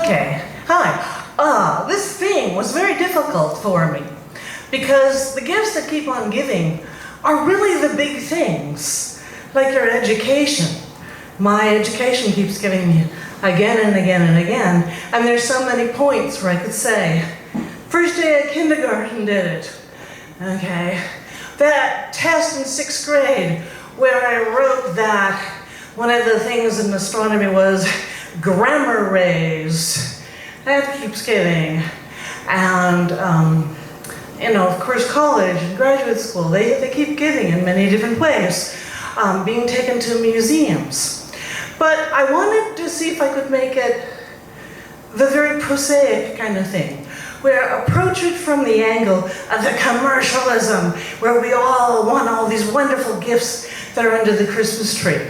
Okay, hi. This theme was very difficult for me because the gifts that keep on giving are really the big things, like your education. My education keeps giving me again and again and again, and there's so many points where I could say, first day of kindergarten did it, okay? That test in 6th grade where I wrote that one of the things in astronomy was grammar rays. That keeps giving. And, of course, college and graduate school, they keep giving in many different ways, being taken to museums. But I wanted to see if I could make it the very prosaic kind of thing, where approach it from the angle of the commercialism, where we all want all these wonderful gifts that are under the Christmas tree.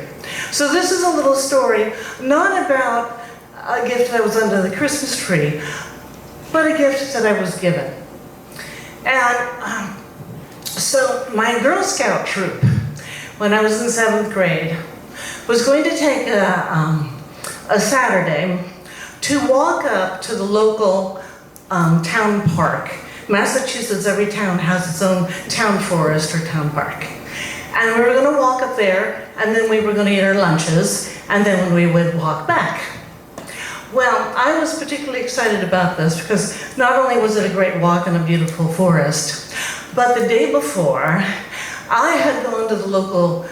So this is a little story, not about a gift that was under the Christmas tree, but a gift that I was given. And so my Girl Scout troop, when I was in 7th grade, was going to take a Saturday to walk up to the local town park. Massachusetts, every town has its own town forest or town park. And we were going to walk up there, and then we were going to eat our lunches, and then we would walk back. Well, I was particularly excited about this because not only was it a great walk in a beautiful forest, but the day before, I had gone to the local,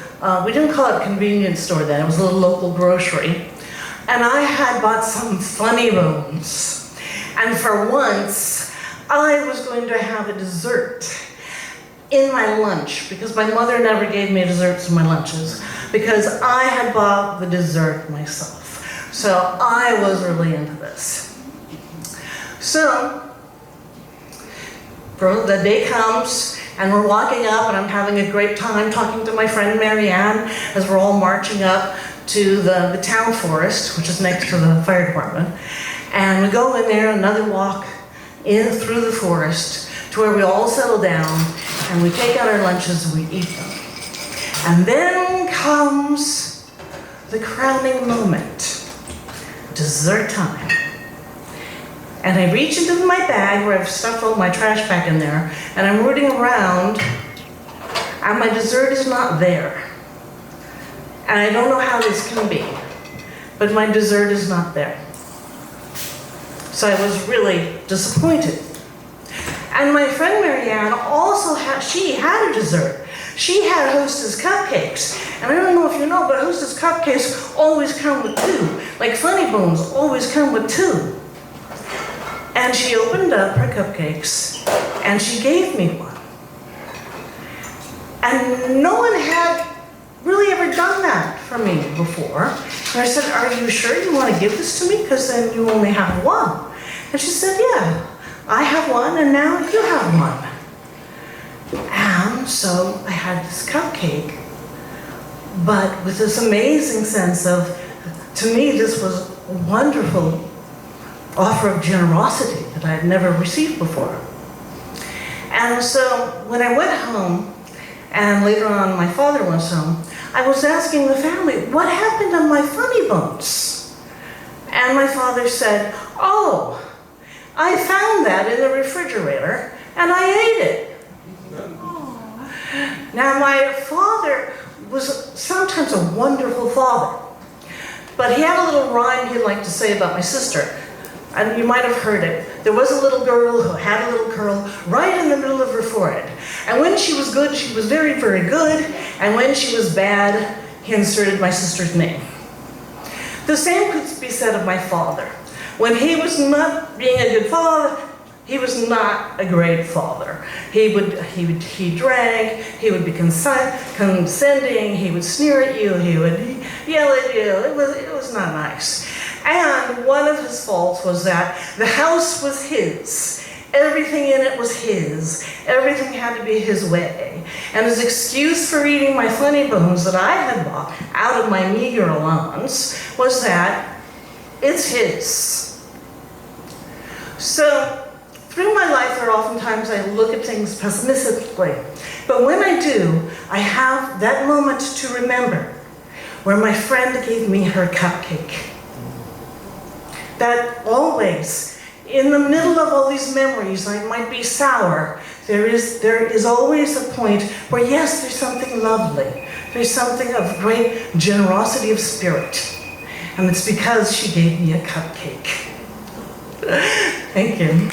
we didn't call it a convenience store then, it was a little local grocery, and I had bought some funny bones. And for once, I was going to have a dessert in my lunch, because my mother never gave me desserts in my lunches, because I had bought the dessert myself. So I was really into this. So the day comes, and we're walking up, and I'm having a great time talking to my friend Marianne as we're all marching up to the town forest, which is next to the fire department. And we go in there, another walk in through the forest to where we all settle down, and we take out our lunches and we eat them. And then comes the crowning moment, dessert time. And I reach into my bag where I've stuffed all my trash back in there, and I'm rooting around, and my dessert is not there. And I don't know how this can be, but my dessert is not there. So I was really disappointed. And my friend Marianne also she had a dessert. She had Hostess cupcakes. And I don't know if you know, but Hostess cupcakes always come with 2. Like Funny Bones always come with 2. And she opened up her cupcakes and she gave me one. And no one had really ever done that for me before. And I said, "Are you sure you want to give this to me? Because then you only have one." And she said, "Yeah, I have one, and now you have one." And so I had this cupcake, but with this amazing sense of, to me, this was a wonderful offer of generosity that I had never received before. And so when I went home, and later on my father went home, I was asking the family, what happened to my Funny Bones? And my father said, "Oh, I found that in the refrigerator, and I ate it." Now, my father was sometimes a wonderful father, but he had a little rhyme he'd like to say about my sister, and you might have heard it. There was a little girl who had a little curl right in the middle of her forehead, and when she was good, she was very, very good, and when she was bad, he inserted my sister's name. The same could be said of my father. When he was not being a good father, he was not a great father. He drank, he would be condescending, he would sneer at you, he would yell at you. It was not nice. And one of his faults was that the house was his. Everything in it was his. Everything had to be his way. And his excuse for eating my Funny Bones that I had bought out of my meager allowance was that it's his. So, through my life, there are oftentimes I look at things pessimistically. But when I do, I have that moment to remember where my friend gave me her cupcake. that always, in the middle of all these memories, I might be sour, there is always a point where, yes, there's something lovely. There's something of great generosity of spirit. And it's because she gave me a cupcake. Thank you.